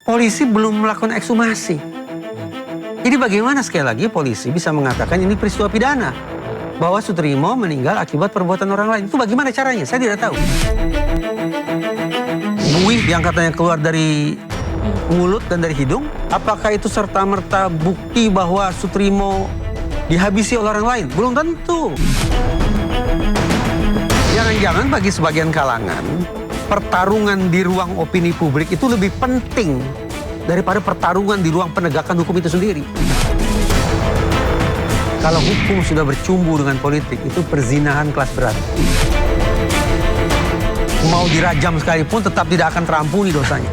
polisi belum melakukan ekshumasi. Jadi bagaimana sekali lagi polisi bisa mengatakan ini peristiwa pidana? Bahwa Soetrimo meninggal akibat perbuatan orang lain. Itu bagaimana caranya? Saya tidak tahu. Buih yang katanya keluar dari mulut dan dari hidung. Apakah itu serta-merta bukti bahwa Soetrimo dihabisi oleh orang lain? Belum tentu. Jangan-jangan bagi sebagian kalangan, pertarungan di ruang opini publik itu lebih penting daripada pertarungan di ruang penegakan hukum itu sendiri. Kalau hukum sudah bercumbu dengan politik, itu perzinahan kelas berat. Mau dirajam sekalipun tetap tidak akan terampuni dosanya.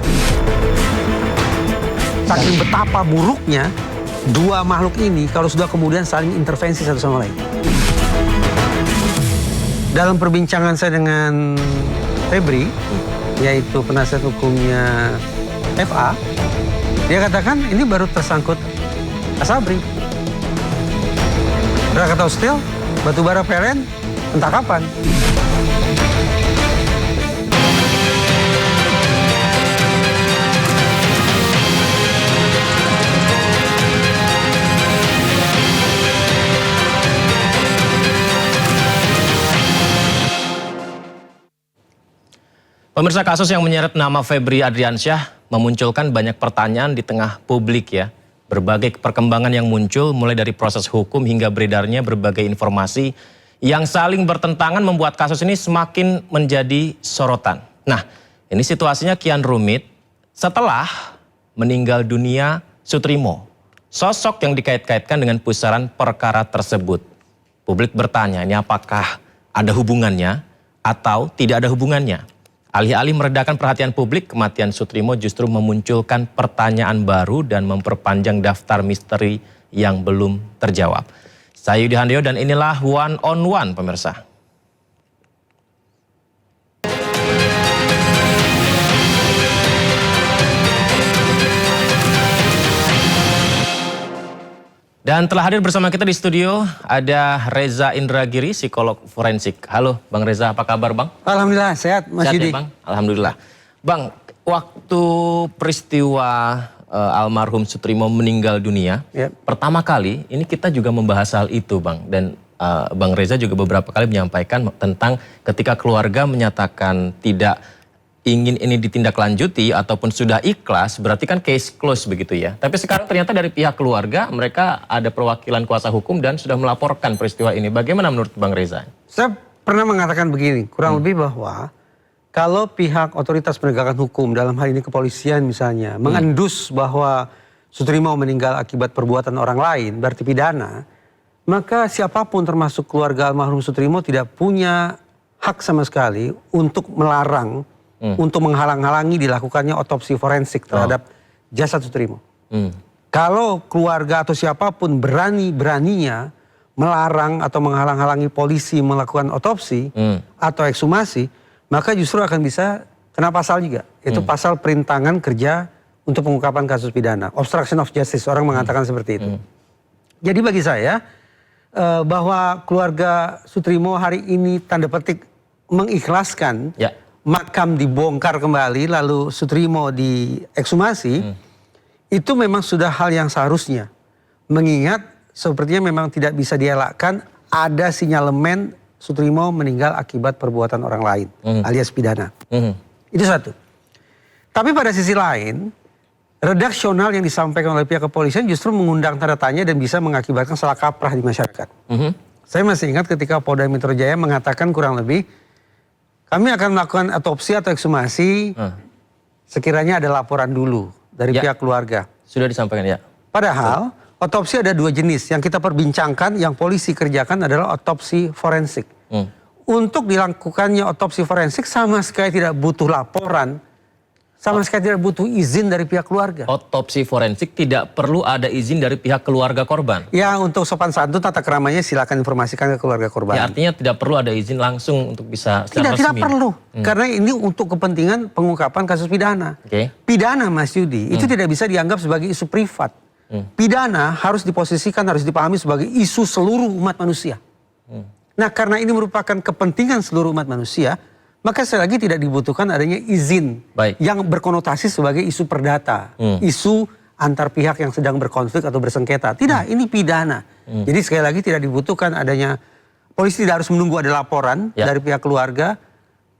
Saking betapa buruknya dua makhluk ini kalau sudah kemudian saling intervensi satu sama lain. Dalam perbincangan saya dengan Febri, yaitu penasihat hukumnya FA, dia katakan ini baru tersangkut Asabri. Krakatau Steel, batubara PLN, entah kapan. Pemirsa, kasus yang menyeret nama Febri Adriansyah memunculkan banyak pertanyaan di tengah publik ya. Berbagai perkembangan yang muncul mulai dari proses hukum hingga beredarnya berbagai informasi yang saling bertentangan membuat kasus ini semakin menjadi sorotan. Nah, ini situasinya kian rumit setelah meninggal dunia Soetrimo. Sosok yang dikait-kaitkan dengan pusaran perkara tersebut. Publik bertanya, ini apakah ada hubungannya atau tidak ada hubungannya? Alih-alih meredakan perhatian publik, kematian Soetrimo justru memunculkan pertanyaan baru dan memperpanjang daftar misteri yang belum terjawab. Saya Yudi Handoyo dan inilah One on One, pemirsa. Dan telah hadir bersama kita di studio ada Reza Indragiri, psikolog forensik. Halo Bang Reza, apa kabar Bang? Alhamdulillah, sehat Mas Yudi. Ya, Bang? Alhamdulillah. Bang, waktu peristiwa almarhum Soetrimo meninggal dunia, pertama kali ini kita juga membahas hal itu Bang. Dan Bang Reza juga beberapa kali menyampaikan tentang ketika keluarga menyatakan tidak ingin ini ditindaklanjuti ataupun sudah ikhlas, berarti kan case close begitu ya. Tapi sekarang ternyata dari pihak keluarga mereka ada perwakilan kuasa hukum dan sudah melaporkan peristiwa ini. Bagaimana menurut Bang Reza? Saya pernah mengatakan begini, kurang lebih bahwa kalau pihak otoritas penegakan hukum, dalam hal ini kepolisian misalnya, mengendus bahwa Soetrimo meninggal akibat perbuatan orang lain, berarti pidana, maka siapapun termasuk keluarga almarhum Soetrimo tidak punya hak sama sekali untuk melarang, untuk menghalang-halangi dilakukannya otopsi forensik terhadap jasad Soetrimo. Kalau keluarga atau siapapun beraninya melarang atau menghalang-halangi polisi melakukan otopsi atau ekshumasi, maka justru akan bisa kena pasal juga. Itu pasal perintangan kerja untuk pengungkapan kasus pidana. Obstruction of justice, orang mengatakan seperti itu. Jadi bagi saya, bahwa keluarga Soetrimo hari ini tanda petik mengikhlaskan makam dibongkar kembali lalu Soetrimo diekshumasi, itu memang sudah hal yang seharusnya. Mengingat sepertinya memang tidak bisa dielakkan ada sinyalemen Soetrimo meninggal akibat perbuatan orang lain alias pidana. Itu satu. Tapi pada sisi lain, redaksional yang disampaikan oleh pihak kepolisian justru mengundang tanda tanya dan bisa mengakibatkan salah kaprah di masyarakat. Saya masih ingat ketika Polda Metro Jaya mengatakan kurang lebih, kami akan melakukan otopsi atau ekshumasi sekiranya ada laporan dulu dari pihak keluarga. Sudah disampaikan ya. Padahal otopsi ada dua jenis. Yang kita perbincangkan, yang polisi kerjakan adalah otopsi forensik. Untuk dilakukannya otopsi forensik sama sekali tidak butuh laporan, sama sekali tidak butuh izin dari pihak keluarga. Otopsi forensik tidak perlu ada izin dari pihak keluarga korban? Ya, untuk sopan santun tata keramanya silakan informasikan ke keluarga korban. Ya, artinya tidak perlu ada izin langsung untuk bisa secara resmi? Tidak perlu. Karena ini untuk kepentingan pengungkapan kasus pidana. Pidana Mas Yudi, itu tidak bisa dianggap sebagai isu privat. Pidana harus diposisikan, harus dipahami sebagai isu seluruh umat manusia. Nah, karena ini merupakan kepentingan seluruh umat manusia, maka sekali lagi tidak dibutuhkan adanya izin yang berkonotasi sebagai isu perdata, isu antar pihak yang sedang berkonflik atau bersengketa. Tidak, ini pidana. Jadi sekali lagi tidak dibutuhkan adanya, polisi tidak harus menunggu ada laporan dari pihak keluarga.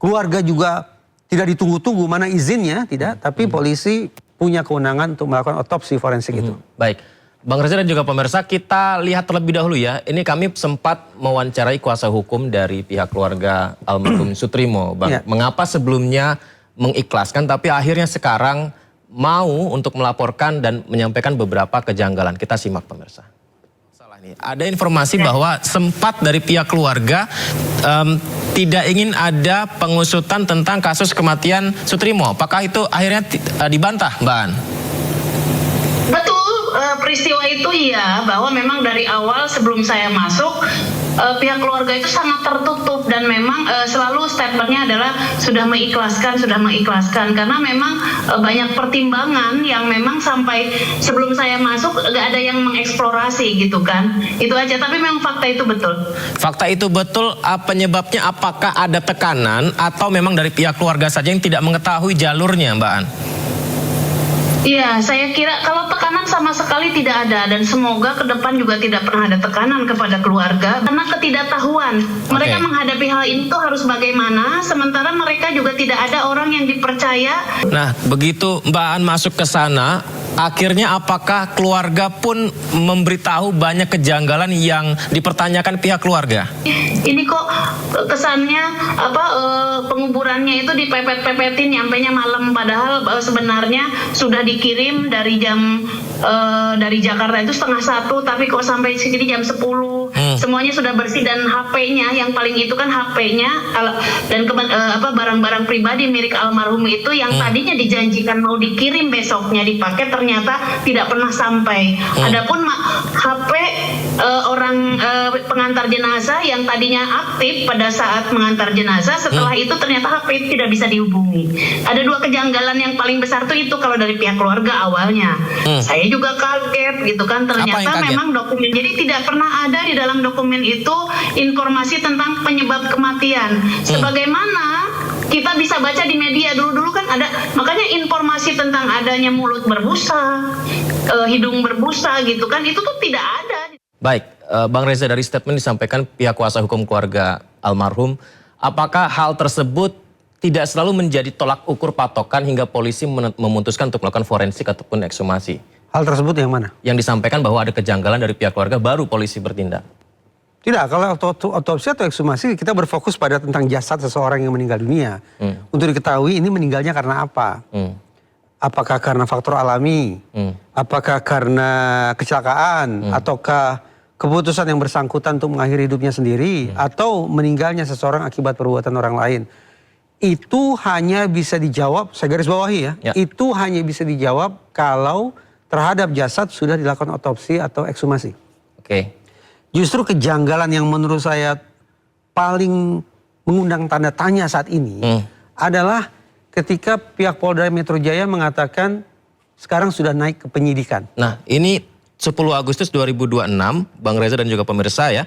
Keluarga juga tidak ditunggu-tunggu mana izinnya, tidak. Tapi polisi punya kewenangan untuk melakukan otopsi forensik itu. Baik, Bang Reza dan juga pemirsa, kita lihat terlebih dahulu ya. Ini kami sempat mewawancarai kuasa hukum dari pihak keluarga almarhum Soetrimo. Bang, mengapa sebelumnya mengikhlaskan tapi akhirnya sekarang mau untuk melaporkan dan menyampaikan beberapa kejanggalan. Kita simak pemirsa. Salah nih. Ada informasi bahwa sempat dari pihak keluarga tidak ingin ada pengusutan tentang kasus kematian Soetrimo. Apakah itu akhirnya dibantah, Mbak An? Betul, peristiwa itu iya, bahwa memang dari awal sebelum saya masuk, pihak keluarga itu sangat tertutup dan memang selalu statementnya adalah sudah mengikhlaskan karena memang banyak pertimbangan yang memang sampai sebelum saya masuk gak ada yang mengeksplorasi gitu kan, itu aja. Tapi memang fakta itu betul. Fakta itu betul. Penyebabnya apakah ada tekanan atau memang dari pihak keluarga saja yang tidak mengetahui jalurnya, Mbak An? Iya, saya kira kalau tekanan sama sekali tidak ada dan semoga ke depan juga tidak pernah ada tekanan kepada keluarga karena ketidaktahuan. Mereka menghadapi hal ini tuh harus bagaimana, sementara mereka juga tidak ada orang yang dipercaya. Nah, begitu Mbak An masuk ke sana, akhirnya apakah keluarga pun memberitahu banyak kejanggalan yang dipertanyakan pihak keluarga? Ini kok kesannya penguburannya itu dipepet-pepetin nyampenya malam, padahal sebenarnya sudah dikirim dari jam dari Jakarta itu 12:30, tapi kok sampai sini jam 10. Semuanya sudah bersih dan HP-nya yang paling itu kan HP-nya dan barang-barang pribadi milik almarhum itu yang tadinya dijanjikan mau dikirim besoknya dipakai ternyata tidak pernah sampai. Adapun HP orang pengantar jenazah yang tadinya aktif pada saat mengantar jenazah, setelah itu ternyata HP itu tidak bisa dihubungi. Ada dua kejanggalan yang paling besar tuh itu kalau dari pihak keluarga awalnya. Saya juga kaget gitu kan, ternyata memang dokumen, jadi tidak pernah ada di dalam dokumen itu informasi tentang penyebab kematian. Sebagaimana kita bisa baca di media dulu kan ada, makanya informasi tentang adanya mulut berbusa, hidung berbusa gitu kan, itu tuh tidak ada. Baik, Bang Reza, dari statement disampaikan pihak kuasa hukum keluarga almarhum, apakah hal tersebut tidak selalu menjadi tolak ukur patokan hingga polisi memutuskan untuk melakukan forensik ataupun ekshumasi? Hal tersebut yang mana? Yang disampaikan bahwa ada kejanggalan dari pihak keluarga baru polisi bertindak. Tidak, kalau otopsi atau ekshumasi kita berfokus pada tentang jasad seseorang yang meninggal dunia. Untuk diketahui ini meninggalnya karena apa? Apakah karena faktor alami? Apakah karena kecelakaan? Ataukah keputusan yang bersangkutan untuk mengakhiri hidupnya sendiri? Atau meninggalnya seseorang akibat perbuatan orang lain? Itu hanya bisa dijawab, saya garis bawahi ya. Itu hanya bisa dijawab kalau terhadap jasad sudah dilakukan otopsi atau ekshumasi. Justru kejanggalan yang menurut saya paling mengundang tanda tanya saat ini adalah ketika pihak Polda Metro Jaya mengatakan sekarang sudah naik ke penyidikan. Nah, ini 10 Agustus 2026, Bang Reza dan juga pemirsa ya,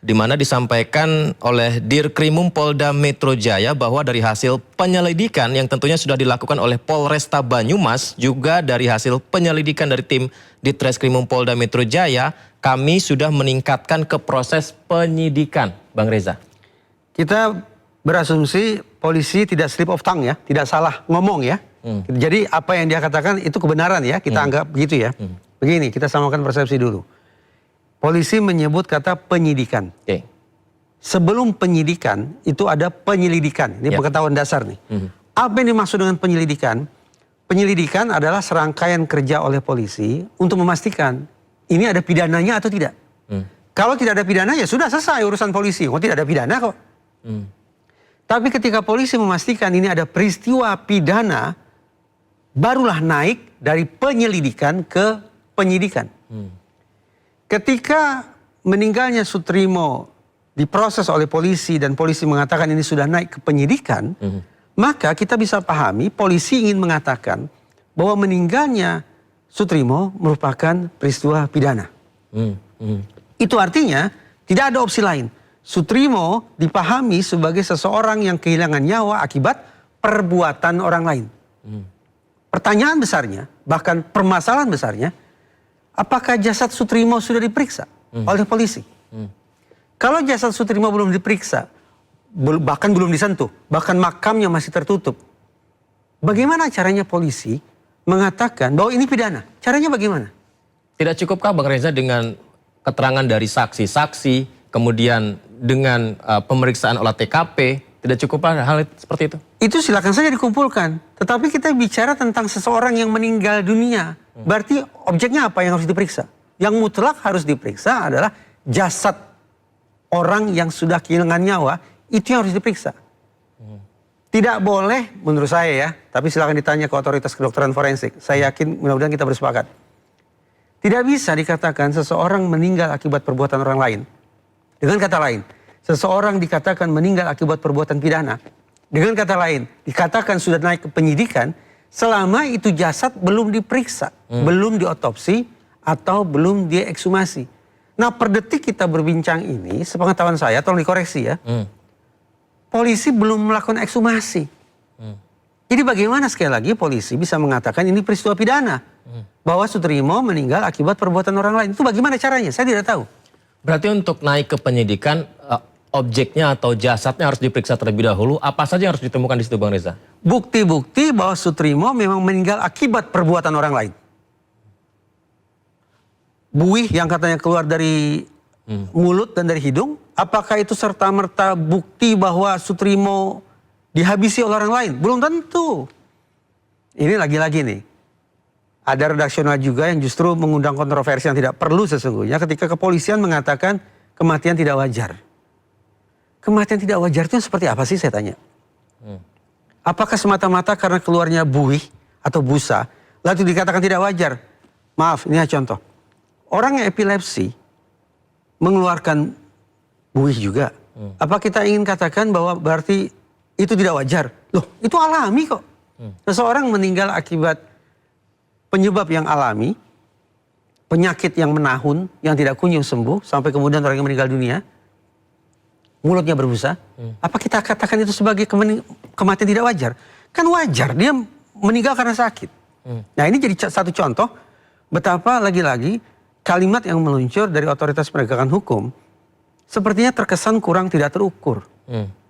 di mana disampaikan oleh Dirkrimum Polda Metro Jaya bahwa dari hasil penyelidikan yang tentunya sudah dilakukan oleh Polresta Banyumas, juga dari hasil penyelidikan dari tim Ditreskrimum Polda Metro Jaya, kami sudah meningkatkan ke proses penyidikan, Bang Reza. Kita berasumsi polisi tidak slip of tongue ya, tidak salah ngomong ya. Jadi apa yang dia katakan itu kebenaran ya, kita anggap begitu ya. Begini, kita samakan persepsi dulu. Polisi menyebut kata penyidikan. Sebelum penyidikan itu ada penyelidikan. Ini pengetahuan dasar nih. Apa yang dimaksud dengan penyelidikan? Penyelidikan adalah serangkaian kerja oleh polisi untuk memastikan ini ada pidananya atau tidak. Kalau tidak ada pidana ya sudah selesai urusan polisi. Oh, tidak ada pidana kok. Tapi ketika polisi memastikan ini ada peristiwa pidana, barulah naik dari penyelidikan ke penyidikan. Ketika meninggalnya Soetrimo diproses oleh polisi dan polisi mengatakan ini sudah naik ke penyidikan, maka kita bisa pahami polisi ingin mengatakan bahwa meninggalnya Soetrimo merupakan peristiwa pidana. Itu artinya tidak ada opsi lain. Sutrimo dipahami sebagai seseorang yang kehilangan nyawa akibat perbuatan orang lain. Pertanyaan besarnya, bahkan permasalahan besarnya, apakah jasad Sutrimo sudah diperiksa oleh polisi? Kalau jasad Sutrimo belum diperiksa, bahkan belum disentuh, bahkan makamnya masih tertutup, bagaimana caranya polisi mengatakan bahwa ini pidana? Caranya bagaimana? Tidak cukupkah Bang Reza dengan keterangan dari saksi-saksi, kemudian dengan pemeriksaan olah TKP, tidak cukupkah hal seperti itu? Itu silakan saja dikumpulkan. Tetapi kita bicara tentang seseorang yang meninggal dunia. Berarti objeknya apa yang harus diperiksa? Yang mutlak harus diperiksa adalah jasad orang yang sudah kehilangan nyawa, itu yang harus diperiksa. Tidak boleh menurut saya ya, tapi silakan ditanya ke otoritas kedokteran forensik. Saya yakin mudah-mudahan kita bersepakat. Tidak bisa dikatakan seseorang meninggal akibat perbuatan orang lain. Dengan kata lain, seseorang dikatakan meninggal akibat perbuatan pidana. Dengan kata lain, dikatakan sudah naik ke penyidikan selama itu jasad belum diperiksa, belum diotopsi, atau belum diekshumasi. Nah, per detik kita berbincang ini, sepengetahuan saya, tolong dikoreksi ya, polisi belum melakukan ekshumasi. Jadi bagaimana sekali lagi polisi bisa mengatakan ini peristiwa pidana? Bahwa Sutrimo meninggal akibat perbuatan orang lain. Itu bagaimana caranya? Saya tidak tahu. Berarti untuk naik ke penyidikan, objeknya atau jasadnya harus diperiksa terlebih dahulu. Apa saja yang harus ditemukan di situ Bang Reza? Bukti-bukti bahwa Sutrimo memang meninggal akibat perbuatan orang lain. Buih yang katanya keluar dari mulut dan dari hidung, apakah itu serta-merta bukti bahwa Sutrimo dihabisi oleh orang lain? Belum tentu. Ini lagi-lagi nih, ada redaksional juga yang justru mengundang kontroversi yang tidak perlu sesungguhnya ketika kepolisian mengatakan kematian tidak wajar. Kematian tidak wajar itu seperti apa sih saya tanya? Apakah semata-mata karena keluarnya buih atau busa, lalu dikatakan tidak wajar? Maaf, ini contoh. Orang yang epilepsi mengeluarkan buih juga. Apa kita ingin katakan bahwa berarti itu tidak wajar? Loh, itu alami kok. Seseorang meninggal akibat penyebab yang alami, penyakit yang menahun, yang tidak kunjung sembuh, sampai kemudian orang yang meninggal dunia, mulutnya berbusa. Apa kita katakan itu sebagai kematian tidak wajar? Kan wajar, dia meninggal karena sakit. Nah, ini jadi satu contoh betapa lagi-lagi kalimat yang meluncur dari otoritas penegakan hukum sepertinya terkesan kurang tidak terukur.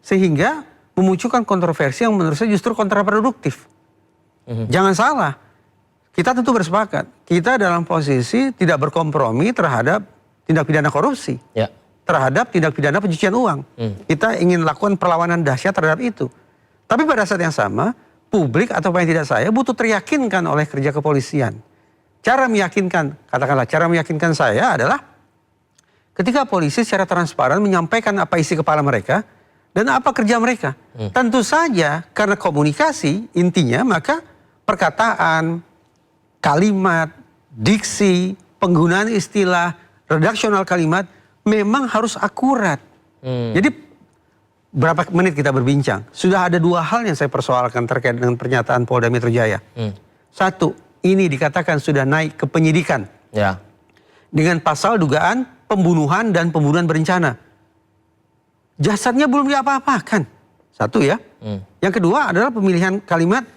Sehingga memunculkan kontroversi yang menurut saya justru kontraproduktif. Jangan salah, kita tentu bersepakat. Kita dalam posisi tidak berkompromi terhadap tindak pidana korupsi. Ya. Terhadap tindak pidana pencucian uang. Kita ingin lakukan perlawanan dahsyat terhadap itu. Tapi pada saat yang sama, publik atau paling tidak saya butuh teryakinkan oleh kerja kepolisian. Cara meyakinkan, katakanlah cara meyakinkan saya adalah ketika polisi secara transparan menyampaikan apa isi kepala mereka dan apa kerja mereka. Tentu saja karena komunikasi intinya maka perkataan, kalimat, diksi, penggunaan istilah, redaksional kalimat memang harus akurat. Jadi berapa menit kita berbincang, sudah ada dua hal yang saya persoalkan terkait dengan pernyataan Polda Metro Jaya. Satu, ini dikatakan sudah naik ke penyidikan. Ya. Dengan pasal dugaan pembunuhan dan pembunuhan berencana. Jasadnya belum diapa-apakan. Satu ya. Yang kedua adalah pemilihan kalimat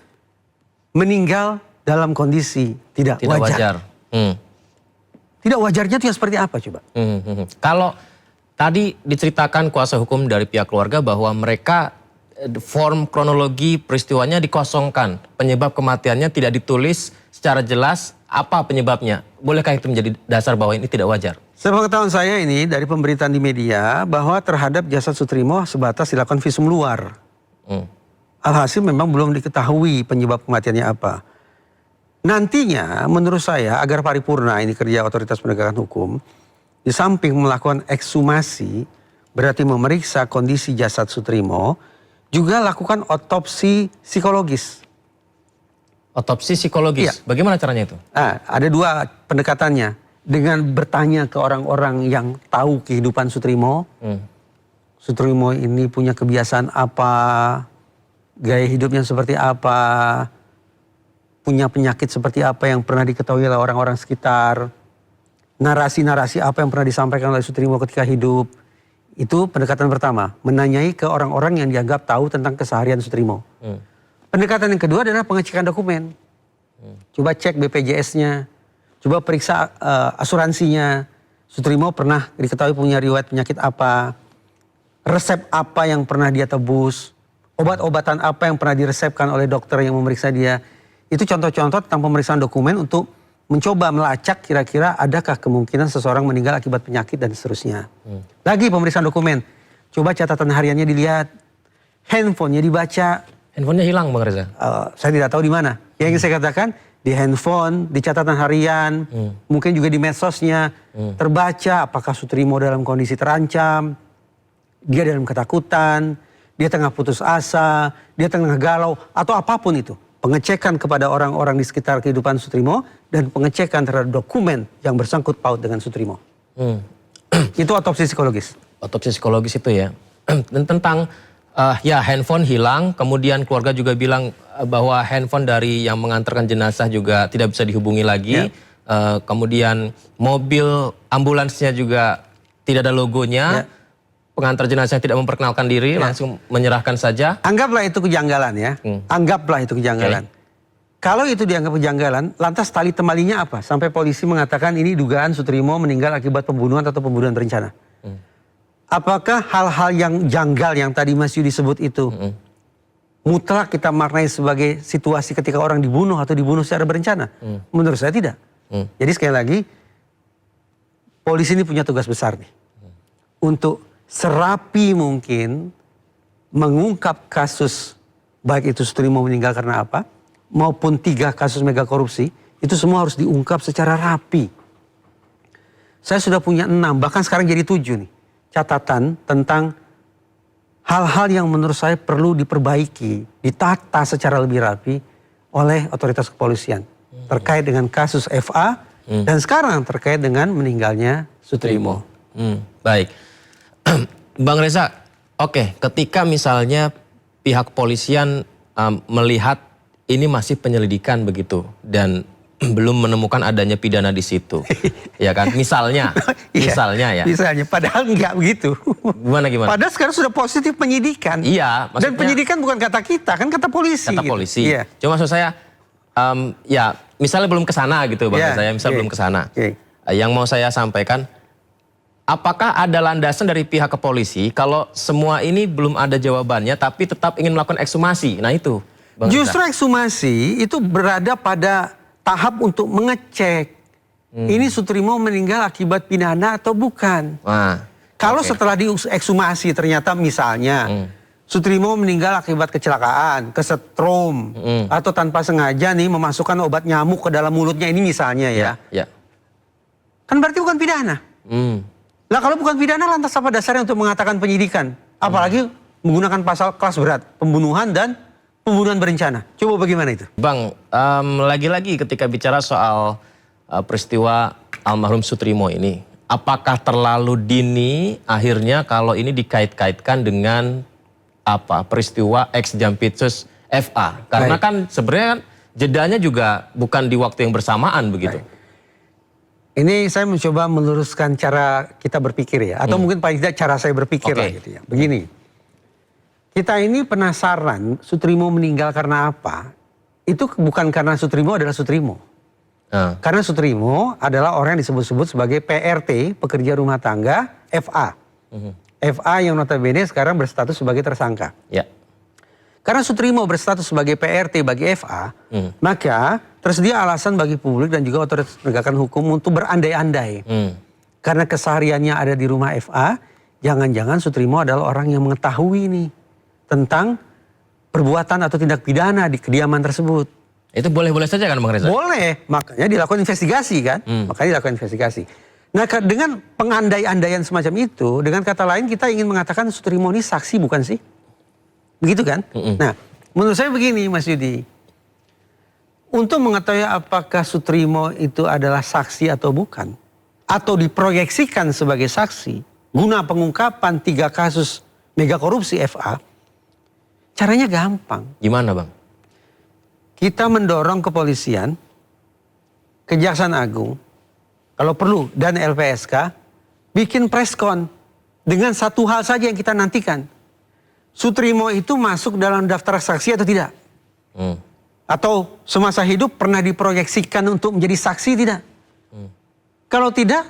meninggal dalam kondisi tidak wajar. Tidak wajarnya itu yang seperti apa coba? Kalau tadi diceritakan kuasa hukum dari pihak keluarga bahwa mereka form kronologi peristiwanya dikosongkan. Penyebab kematiannya tidak ditulis secara jelas apa penyebabnya. Bolehkah itu menjadi dasar bahwa ini tidak wajar? Sepengetahuan saya ini dari pemberitaan di media bahwa terhadap jasad Sutrimo sebatas dilakukan visum luar. Alhasil memang belum diketahui penyebab kematiannya apa. Nantinya menurut saya agar paripurna ini kerja otoritas penegakan hukum, di samping melakukan ekshumasi, berarti memeriksa kondisi jasad Sutrimo, juga lakukan otopsi psikologis. Otopsi psikologis, Iya. Bagaimana caranya itu? Nah, ada dua pendekatannya. Dengan bertanya ke orang-orang yang tahu kehidupan Sutrimo. Sutrimo ini punya kebiasaan apa, gaya hidupnya seperti apa, punya penyakit seperti apa yang pernah diketahui oleh orang-orang sekitar, narasi-narasi apa yang pernah disampaikan oleh Sutrimo ketika hidup. Itu pendekatan pertama, menanyai ke orang-orang yang dianggap tahu tentang keseharian Sutrimo. Pendekatan yang kedua adalah pengecekan dokumen. Coba cek BPJS-nya, coba periksa asuransinya. Sutrimo pernah diketahui punya riwayat penyakit apa, resep apa yang pernah dia tebus, obat-obatan apa yang pernah diresepkan oleh dokter yang memeriksa dia. Itu contoh-contoh tentang pemeriksaan dokumen untuk mencoba melacak kira-kira adakah kemungkinan seseorang meninggal akibat penyakit dan seterusnya. Lagi pemeriksaan dokumen, coba catatan hariannya dilihat, handphonenya dibaca. Handphonenya hilang Bang Reza? Saya tidak tahu di mana. Yang ingin saya katakan di handphone, di catatan harian, mungkin juga di medsosnya terbaca apakah Sutrimo dalam kondisi terancam, dia dalam ketakutan, dia tengah putus asa, dia tengah galau atau apapun itu. Pengecekan kepada orang-orang di sekitar kehidupan Sutrimo dan pengecekan terhadap dokumen yang bersangkut paut dengan Sutrimo. Itu otopsi psikologis. Otopsi psikologis itu ya. Dan tentang ya handphone hilang, kemudian keluarga juga bilang bahwa handphone dari yang mengantarkan jenazah juga tidak bisa dihubungi lagi. Kemudian mobil ambulansnya juga tidak ada logonya. Pengantar jenazah tidak memperkenalkan diri, langsung menyerahkan saja. Anggaplah itu kejanggalan ya. Anggaplah itu kejanggalan. Kalau itu dianggap kejanggalan, lantas tali temalinya apa? Sampai polisi mengatakan ini dugaan Sutrimo meninggal akibat pembunuhan atau pembunuhan berencana. Apakah hal-hal yang janggal yang tadi Mas Yudi sebut itu mutlak kita maknai sebagai situasi ketika orang dibunuh atau dibunuh secara berencana? Menurut saya tidak. Jadi sekali lagi, polisi ini punya tugas besar nih. Untuk serapi mungkin mengungkap kasus baik itu Sutrimo meninggal karena apa maupun 3 kasus mega korupsi, itu semua harus diungkap secara rapi. Saya sudah punya 6, bahkan sekarang jadi 7 nih catatan tentang hal-hal yang menurut saya perlu diperbaiki, ditata secara lebih rapi oleh otoritas kepolisian terkait dengan kasus FA dan sekarang terkait dengan meninggalnya Sutrimo. Baik. Bang Reza, oke, ketika misalnya pihak kepolisian melihat ini masih penyelidikan begitu dan belum menemukan adanya pidana di situ, ya kan? Misalnya ya. Misalnya, padahal enggak begitu. Gimana? Padahal sekarang sudah positif penyidikan. Iya, maksudnya. Dan penyidikan bukan kata kita, kan kata polisi. Kata polisi. Iya. Cuma maksud saya, ya misalnya belum ke sana gitu, Bang Reza. Misalnya belum ke sana. Yang mau saya sampaikan, apakah ada landasan dari pihak kepolisi kalau semua ini belum ada jawabannya tapi tetap ingin melakukan ekshumasi? Nah itu, Bang Reza. Justru ekshumasi itu berada pada tahap untuk mengecek ini Sutrimo meninggal akibat pidana atau bukan. Kalau setelah diekshumasi ternyata misalnya Sutrimo meninggal akibat kecelakaan, kesetrum, atau tanpa sengaja nih memasukkan obat nyamuk ke dalam mulutnya ini misalnya ya. Kan berarti bukan pidana. Lah kalau bukan pidana lantas apa dasarnya untuk mengatakan penyidikan? Apalagi menggunakan pasal kelas berat, pembunuhan dan pembunuhan berencana. Coba bagaimana itu? Bang, lagi-lagi ketika bicara soal peristiwa almarhum Sutrimo ini, apakah terlalu dini akhirnya kalau ini dikait-kaitkan dengan peristiwa ex Jampitsus FA? Karena kan sebenarnya kan jedanya juga bukan di waktu yang bersamaan begitu. Ini saya mencoba meluruskan cara kita berpikir ya, atau mungkin paling tidak cara saya berpikir lah gitu ya. Begini. Kita ini penasaran Sutrimo meninggal karena apa? Itu bukan karena Sutrimo adalah Sutrimo. Karena Sutrimo adalah orang yang disebut-sebut sebagai PRT, pekerja rumah tangga, FA. FA yang notabene sekarang berstatus sebagai tersangka. Karena Sutrimo berstatus sebagai PRT bagi FA, maka tersedia alasan bagi publik dan juga otoritas penegakan hukum untuk berandai-andai. Karena kesehariannya ada di rumah FA, jangan-jangan Sutrimo adalah orang yang mengetahui nih tentang perbuatan atau tindak pidana di kediaman tersebut. Itu boleh-boleh saja kan Bang Reza? Boleh, makanya dilakukan investigasi kan. Makanya dilakukan investigasi. Nah dengan pengandai-andaian semacam itu, dengan kata lain kita ingin mengatakan Sutrimo ini saksi bukan sih? Begitu kan? Nah menurut saya begini Mas Yudi. Untuk mengetahui apakah Sutrimo itu adalah saksi atau bukan, atau diproyeksikan sebagai saksi, guna pengungkapan 3 kasus mega korupsi FA, caranya gampang. Gimana Bang? Kita mendorong kepolisian, Kejaksaan Agung, kalau perlu dan LPSK, bikin preskon dengan satu hal saja yang kita nantikan. Sutrimo itu masuk dalam daftar saksi atau tidak? Atau semasa hidup pernah diproyeksikan untuk menjadi saksi tidak? Kalau tidak,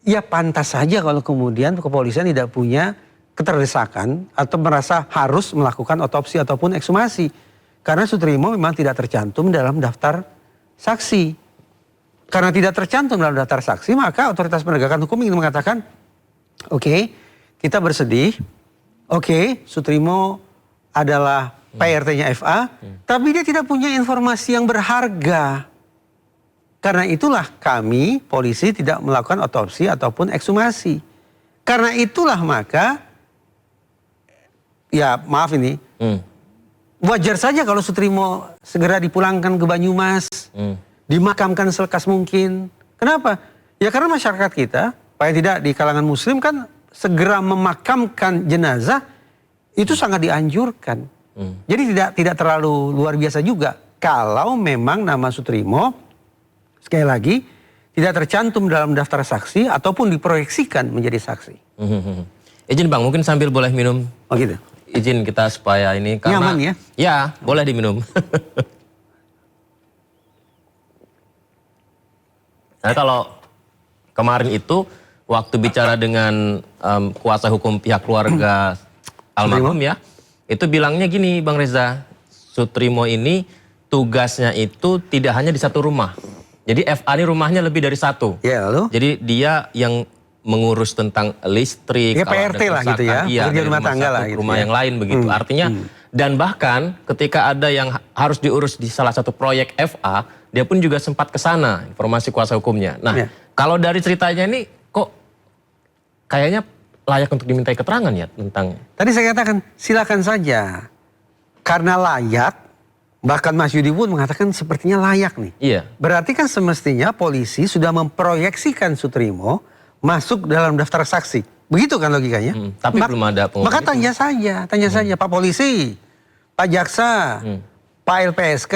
ya pantas saja kalau kemudian kepolisian tidak punya keterdesakan atau merasa harus melakukan otopsi ataupun ekshumasi. Karena Sutrimo memang tidak tercantum dalam daftar saksi. Karena tidak tercantum dalam daftar saksi, maka otoritas penegakan hukum ingin mengatakan, oke, kita bersedih, oke, Sutrimo adalah PRT-nya FA, tapi dia tidak punya informasi yang berharga. Karena itulah kami, polisi, tidak melakukan otopsi ataupun ekshumasi. Karena itulah maka, ya maaf ini, wajar saja kalau Sutrimo segera dipulangkan ke Banyumas, dimakamkan selekas mungkin. Kenapa? Ya karena masyarakat kita, paling tidak di kalangan muslim kan, segera memakamkan jenazah, itu sangat dianjurkan. Jadi tidak terlalu luar biasa juga. Kalau memang nama Sutrimo, sekali lagi, tidak tercantum dalam daftar saksi ataupun diproyeksikan menjadi saksi. Izin Bang, mungkin sambil boleh minum. Oh gitu. Izin kita supaya ini karena nyaman ya? Ya, boleh diminum. Nah, kalau kemarin itu waktu bicara dengan kuasa hukum pihak keluarga almarhum ya, itu bilangnya gini Bang Reza, Sutrimo ini tugasnya itu tidak hanya di satu rumah. Jadi FA ini rumahnya lebih dari satu. Ya lalu? Jadi dia yang mengurus tentang listrik, ya, PRT lah gitu ya, iya, pekerja rumah tangga lah gitu rumah ya. yang lain begitu. Artinya dan bahkan ketika ada yang harus diurus di salah satu proyek FA, dia pun juga sempat ke sana, informasi kuasa hukumnya. Nah, kalau dari ceritanya ini kok kayaknya layak untuk dimintai keterangan ya tentang. Tadi saya katakan silakan saja. Karena layak, bahkan Mas Yudi pun mengatakan sepertinya layak nih. Iya. Berarti kan semestinya polisi sudah memproyeksikan Sutrimo masuk dalam daftar saksi. Begitu kan logikanya? Tapi belum ada pengumuman. Maka tanya saja Pak Polisi, Pak Jaksa, Pak LPSK,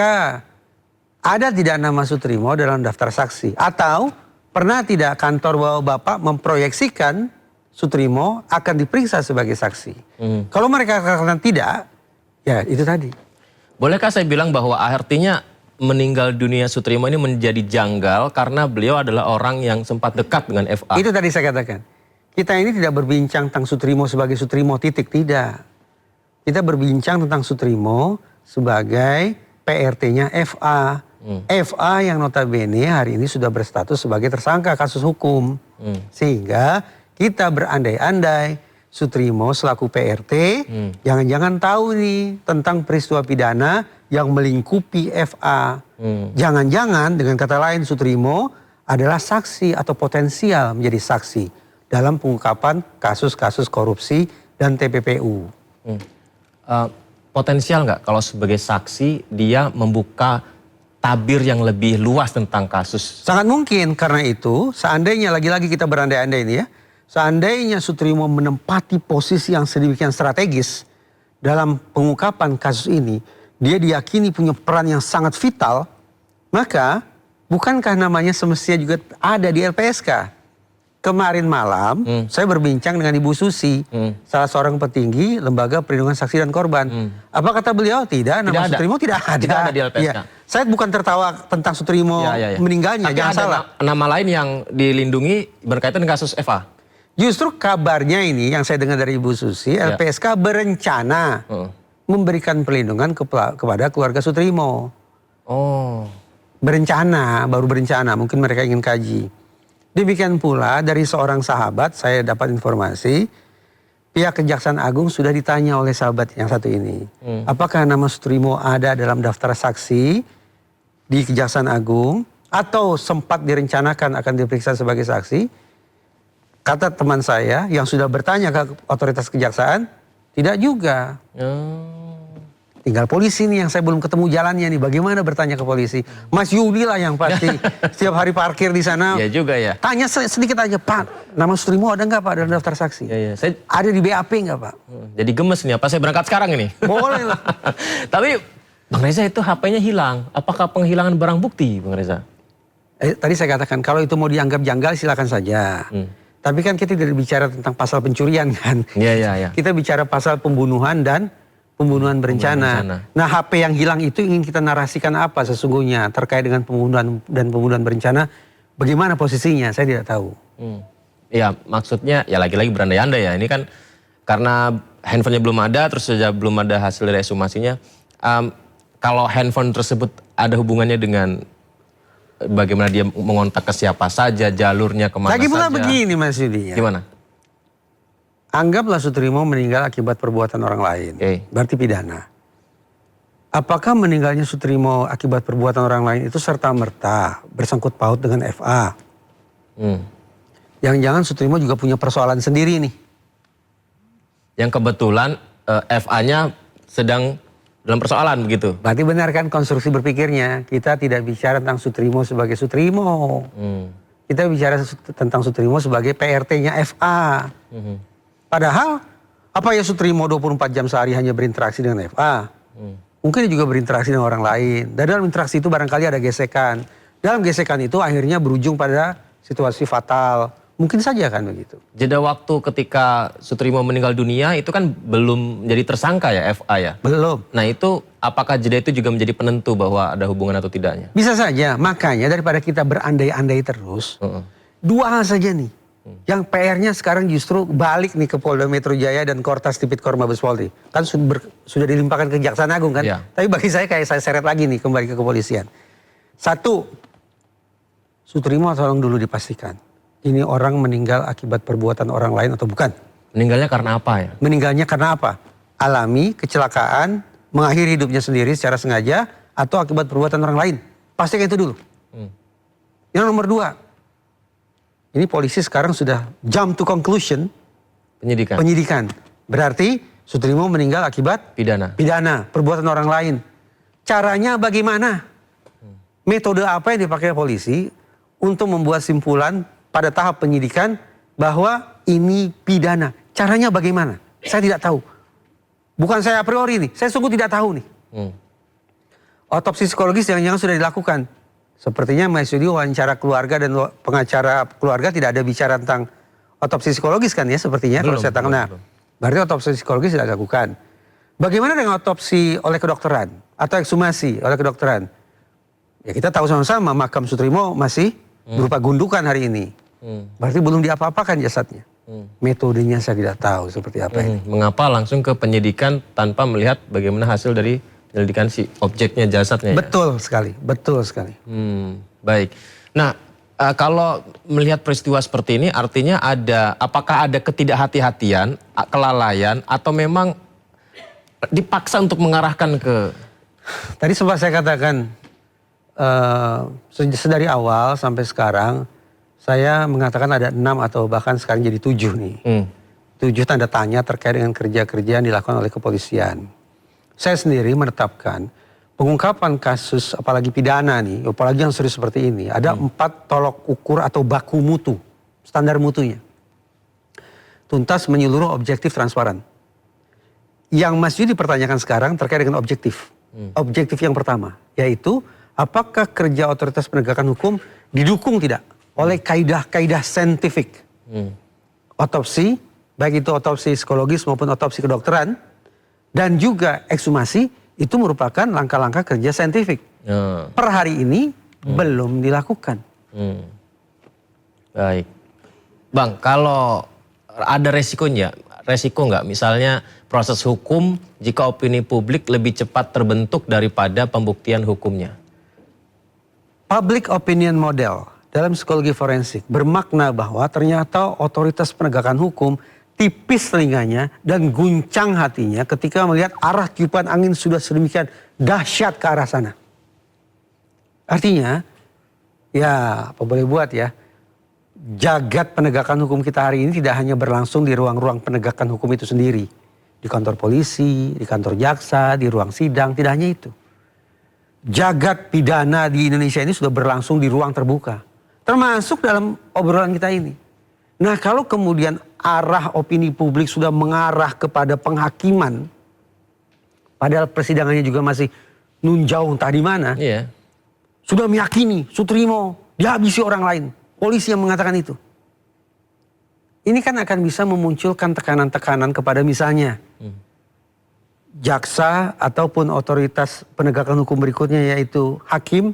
ada tidak nama Sutrimo dalam daftar saksi? Atau pernah tidak kantor Bapak memproyeksikan Sutrimo akan diperiksa sebagai saksi? Kalau mereka katakan tidak, ya itu tadi. Bolehkah saya bilang bahwa artinya meninggal dunia Sutrimo ini menjadi janggal karena beliau adalah orang yang sempat dekat dengan FA? Itu tadi saya katakan. Kita ini tidak berbincang tentang Sutrimo sebagai Sutrimo titik, tidak. Kita berbincang tentang Sutrimo sebagai PRT-nya FA. FA yang notabene hari ini sudah berstatus sebagai tersangka kasus hukum. Sehingga kita berandai-andai Sutrimo selaku PRT jangan-jangan tahu nih tentang peristiwa pidana yang melingkupi FA. Jangan-jangan dengan kata lain Sutrimo adalah saksi atau potensial menjadi saksi dalam pengungkapan kasus-kasus korupsi dan TPPU. Potensial nggak kalau sebagai saksi dia membuka tabir yang lebih luas tentang kasus? Sangat mungkin, karena itu seandainya lagi-lagi kita berandai-andai ini ya, seandainya Sutrimo menempati posisi yang sedemikian strategis dalam pengungkapan kasus ini, dia diyakini punya peran yang sangat vital, maka bukankah namanya semestinya juga ada di LPSK? Kemarin malam saya berbincang dengan Ibu Susi, salah seorang petinggi Lembaga Perlindungan Saksi dan Korban. Apa kata beliau? Tidak, nama Sutrimo tidak ada. Tidak ada di LPSK. Ya. Saya bukan tertawa tentang Sutrimo meninggalnya, tapi jangan ada salah. Nama lain yang dilindungi berkaitan dengan kasus FA. Justru kabarnya ini yang saya dengar dari Ibu Susi, LPSK berencana memberikan perlindungan kepada keluarga Sutrimo. Oh. Berencana, baru berencana, mungkin mereka ingin kaji. Demikian pula dari seorang sahabat, saya dapat informasi, pihak Kejaksaan Agung sudah ditanya oleh sahabat yang satu ini. Apakah nama Sutrimo ada dalam daftar saksi di Kejaksaan Agung atau sempat direncanakan akan diperiksa sebagai saksi? Kata teman saya yang sudah bertanya ke otoritas kejaksaan, tidak juga. Tinggal polisi nih yang saya belum ketemu jalannya nih. Bagaimana bertanya ke polisi? Mas Yudi lah yang pasti setiap hari parkir di sana. Iya juga ya. Tanya sedikit aja, Pak, nama Sutrimo ada nggak Pak dalam daftar saksi? Iya. Ada di BAP nggak Pak? Jadi gemes nih, apa saya berangkat sekarang ini? Boleh lah. Tapi Bang Reza itu HP-nya hilang. Apakah penghilangan barang bukti Bang Reza? Tadi saya katakan kalau itu mau dianggap janggal silakan saja. Tapi kan kita tidak bicara tentang pasal pencurian kan. Iya. Kita bicara pasal pembunuhan dan pembunuhan berencana. Nah, HP yang hilang itu ingin kita narasikan apa sesungguhnya terkait dengan pembunuhan dan pembunuhan berencana? Bagaimana posisinya? Saya tidak tahu. Iya, maksudnya ya lagi-lagi berandai-andai ya. Ini kan karena handphonenya belum ada, terus saja belum ada hasil dari ekshumasinya. Kalau handphone tersebut ada hubungannya dengan bagaimana dia mengontak ke siapa saja, jalurnya kemana Lagi pula saja. begini Mas Yudi. Gimana? Anggaplah Sutrimo meninggal akibat perbuatan orang lain. Berarti pidana. Apakah meninggalnya Sutrimo akibat perbuatan orang lain itu serta-merta bersangkut paut dengan FA? Jangan-jangan Sutrimo juga punya persoalan sendiri nih. Yang kebetulan FA-nya sedang dalam persoalan begitu. Berarti benar kan konstruksi berpikirnya. Kita tidak bicara tentang Sutrimo sebagai Sutrimo. Kita bicara tentang Sutrimo sebagai PRT-nya FA. Padahal apa ya Sutrimo 24 jam sehari hanya berinteraksi dengan FA? Mungkin dia juga berinteraksi dengan orang lain. Dan dalam interaksi itu barangkali ada gesekan. Dalam gesekan itu akhirnya berujung pada situasi fatal. Mungkin saja kan begitu. Jeda waktu ketika Sutrimo meninggal dunia itu kan belum menjadi tersangka ya FA ya? Belum. Nah itu apakah jeda itu juga menjadi penentu bahwa ada hubungan atau tidaknya? Bisa saja. Makanya daripada kita berandai-andai terus. Dua hal saja nih. Yang PR-nya sekarang justru balik nih ke Polda Metro Jaya dan Kortas Tipikor Mabes Polri. Kan sudah dilimpahkan ke Kejaksaan Agung kan. Tapi bagi saya kayak saya seret lagi nih kembali ke kepolisian. Satu, Sutrimo tolong dulu dipastikan. Ini orang meninggal akibat perbuatan orang lain atau bukan? Meninggalnya karena apa ya? Meninggalnya karena apa? Alami, kecelakaan, mengakhiri hidupnya sendiri secara sengaja, atau akibat perbuatan orang lain. Pastikan itu dulu. Yang nomor dua, ini polisi sekarang sudah jump to conclusion. Penyidikan. Berarti Sutrimo meninggal akibat? Pidana, perbuatan orang lain. Caranya bagaimana? Metode apa yang dipakai polisi untuk membuat simpulan pada tahap penyidikan bahwa ini pidana. Caranya bagaimana? Saya tidak tahu. Bukan saya a priori nih, saya sungguh tidak tahu nih. Otopsi psikologis jangan-jangan sudah dilakukan. Sepertinya Mas Yudi wawancara keluarga dan pengacara keluarga tidak ada bicara tentang otopsi psikologis kan ya sepertinya kalau saya tahu. Nah, berarti otopsi psikologis tidak dilakukan. Bagaimana dengan otopsi oleh kedokteran atau ekshumasi oleh kedokteran? Ya kita tahu sama-sama makam Sutrimo masih berupa gundukan hari ini. Berarti belum diapa-apakan jasadnya. Metodenya saya tidak tahu seperti apa ini. Mengapa langsung ke penyidikan tanpa melihat bagaimana hasil dari penyelidikan si objeknya, jasadnya? Betul sekali, betul sekali. Baik. Nah, kalau melihat peristiwa seperti ini artinya apakah ada ketidakhati-hatian, kelalaian, atau memang dipaksa untuk mengarahkan ke... Tadi sempat saya katakan, sedari awal sampai sekarang, saya mengatakan ada 6 atau bahkan sekarang jadi 7 nih. 7 tanda tanya terkait dengan kerja-kerja yang dilakukan oleh kepolisian. Saya sendiri menetapkan pengungkapan kasus apalagi pidana nih, apalagi yang serius seperti ini. Ada 4 tolok ukur atau baku mutu, standar mutunya. Tuntas, menyeluruh, objektif, transparan. Yang Mas Yudi dipertanyakan sekarang terkait dengan objektif. Objektif yang pertama, yaitu apakah kerja otoritas penegakan hukum didukung tidak oleh kaidah-kaidah saintifik. Otopsi, baik itu otopsi psikologis maupun otopsi kedokteran, dan juga ekshumasi, itu merupakan langkah-langkah kerja saintifik. Per hari ini belum dilakukan. Baik. Bang, kalau ada resiko nggak misalnya proses hukum jika opini publik lebih cepat terbentuk daripada pembuktian hukumnya? Public opinion model dalam psikologi forensik bermakna bahwa ternyata otoritas penegakan hukum tipis telinganya dan guncang hatinya ketika melihat arah tiupan angin sudah sedemikian dahsyat ke arah sana. Artinya, ya apa boleh buat ya, jagat penegakan hukum kita hari ini tidak hanya berlangsung di ruang-ruang penegakan hukum itu sendiri. Di kantor polisi, di kantor jaksa, di ruang sidang, tidak hanya itu. Jagat pidana di Indonesia ini sudah berlangsung di ruang terbuka. Termasuk dalam obrolan kita ini. Nah kalau kemudian arah opini publik sudah mengarah kepada penghakiman, padahal persidangannya juga masih nunjau entah di mana, sudah meyakini Sutrimo dihabisi orang lain. Polisi yang mengatakan itu. ini kan akan bisa memunculkan tekanan-tekanan kepada misalnya jaksa ataupun otoritas penegakan hukum berikutnya yaitu hakim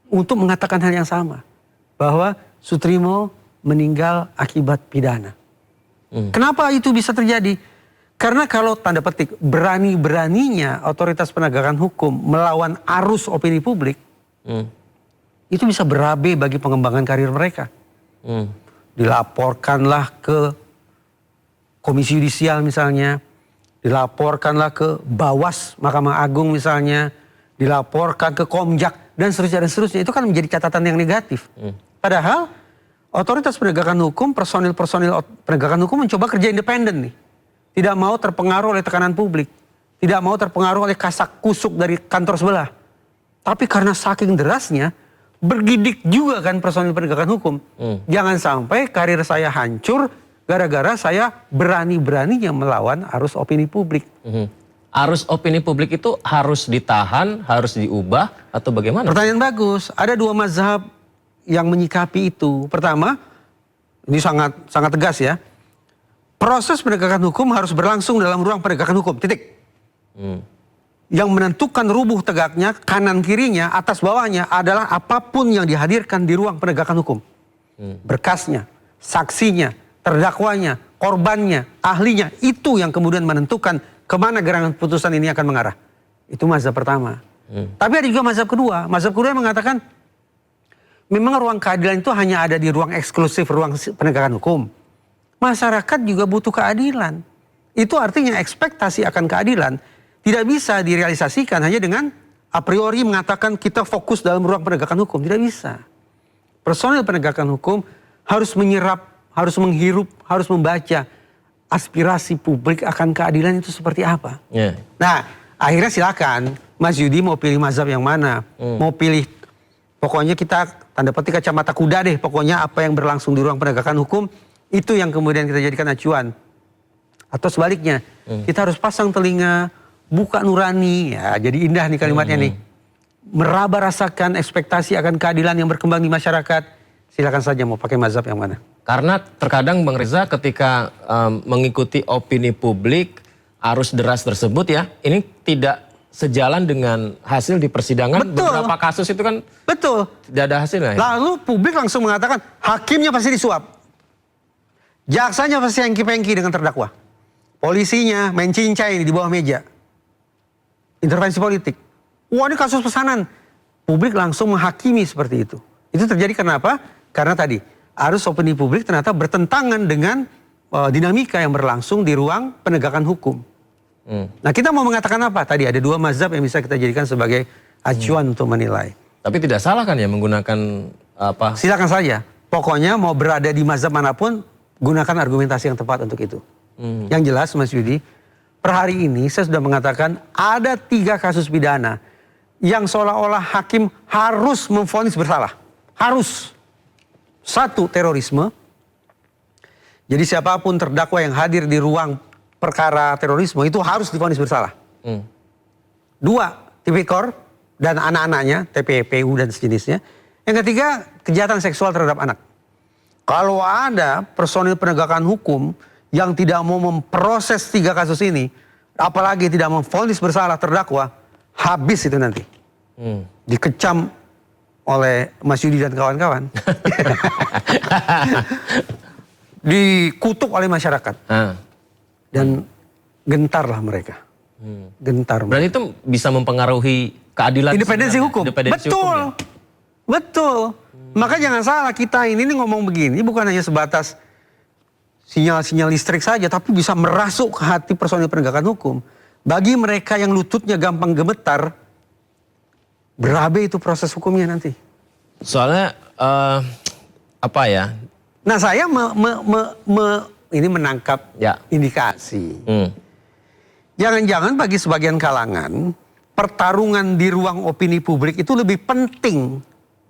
untuk mengatakan hal yang sama. Bahwa Soetrimo meninggal akibat pidana. Kenapa itu bisa terjadi? Karena kalau tanda petik berani-beraninya otoritas penegakan hukum melawan arus opini publik, itu bisa berabe bagi pengembangan karir mereka. Dilaporkanlah ke Komisi Yudisial misalnya, dilaporkanlah ke Bawas Mahkamah Agung misalnya, dilaporkan ke Komjak dan seterusnya. Itu kan menjadi catatan yang negatif. Padahal otoritas penegakan hukum, personil-personil penegakan hukum mencoba kerja independen nih. Tidak mau terpengaruh oleh tekanan publik. Tidak mau terpengaruh oleh kasak kusuk dari kantor sebelah. Tapi karena saking derasnya, bergidik juga kan personil penegakan hukum. Jangan sampai karir saya hancur gara-gara saya berani-beraninya melawan arus opini publik. Arus opini publik itu harus ditahan, harus diubah, atau bagaimana? Pertanyaan bagus. Ada dua mazhab yang menyikapi itu. Pertama, ini sangat tegas ya. Proses penegakan hukum harus berlangsung dalam ruang penegakan hukum. Titik. Yang menentukan rubuh tegaknya, kanan kirinya, atas bawahnya adalah apapun yang dihadirkan di ruang penegakan hukum. Berkasnya, saksinya, terdakwanya, korbannya, ahlinya. Itu yang kemudian menentukan kemana gerangan putusan ini akan mengarah. Itu mazhab pertama. Tapi ada juga mazhab kedua. Mazhab kedua yang mengatakan memang ruang keadilan itu hanya ada di ruang eksklusif, ruang penegakan hukum. Masyarakat juga butuh keadilan. Itu artinya ekspektasi akan keadilan tidak bisa direalisasikan hanya dengan a priori mengatakan kita fokus dalam ruang penegakan hukum. Tidak bisa. Personil penegakan hukum harus menyerap, harus menghirup, harus membaca aspirasi publik akan keadilan itu seperti apa. Nah, akhirnya silakan Mas Yudi mau pilih mazhab yang mana. Mau pilih, pokoknya kita tanda petik kacamata kuda deh. Pokoknya apa yang berlangsung di ruang penegakan hukum, itu yang kemudian kita jadikan acuan. Atau sebaliknya, kita harus pasang telinga, buka nurani. Ya, jadi indah nih kalimatnya nih. Meraba rasakan ekspektasi akan keadilan yang berkembang di masyarakat. Silakan saja mau pakai mazhab yang mana. Karena terkadang Bang Reza ketika mengikuti opini publik, arus deras tersebut ya, ini tidak sejalan dengan hasil di persidangan. Betul. Beberapa kasus itu kan tidak ada hasilnya. Lalu publik langsung mengatakan hakimnya pasti disuap. Jaksanya pasti hengki-pengki dengan terdakwa. Polisinya main cincai di bawah meja. Intervensi politik. Wah, ini kasus pesanan. Publik langsung menghakimi seperti itu. Itu terjadi kenapa? Karena tadi arus opini publik ternyata bertentangan dengan dinamika yang berlangsung di ruang penegakan hukum. Nah, kita mau mengatakan apa? Tadi ada dua mazhab yang bisa kita jadikan sebagai acuan untuk menilai. Tapi tidak salah kan ya menggunakan apa? Silakan saja. Pokoknya mau berada di mazhab manapun, gunakan argumentasi yang tepat untuk itu. Yang jelas Mas Yudi, per hari ini saya sudah mengatakan ada 3 kasus pidana yang seolah-olah hakim harus memvonis bersalah. Harus. 1, terorisme. Jadi siapapun terdakwa yang hadir di ruang perkara terorisme itu harus divonis bersalah. 2, tipikor dan anak-anaknya, TPPU dan sejenisnya. Yang ketiga, kejahatan seksual terhadap anak. Kalau ada personil penegakan hukum yang tidak mau memproses 3 kasus ini, apalagi tidak memvonis bersalah terdakwa, habis itu nanti. Dikecam oleh Mas Yudi dan kawan-kawan. Dikutuk oleh masyarakat. Dan gentarlah mereka. Gentar. Berarti itu bisa mempengaruhi keadilan. Independensi hukum. Independensi Betul. hukum, ya? Betul. Maka jangan salah, kita ini ngomong begini bukan hanya sebatas sinyal-sinyal listrik saja, tapi bisa merasuk ke hati personil penegakan hukum. Bagi mereka yang lututnya gampang gemetar, berabe itu proses hukumnya nanti. Soalnya apa ya? Nah, saya ini menangkap indikasi. Jangan-jangan bagi sebagian kalangan, pertarungan di ruang opini publik itu lebih penting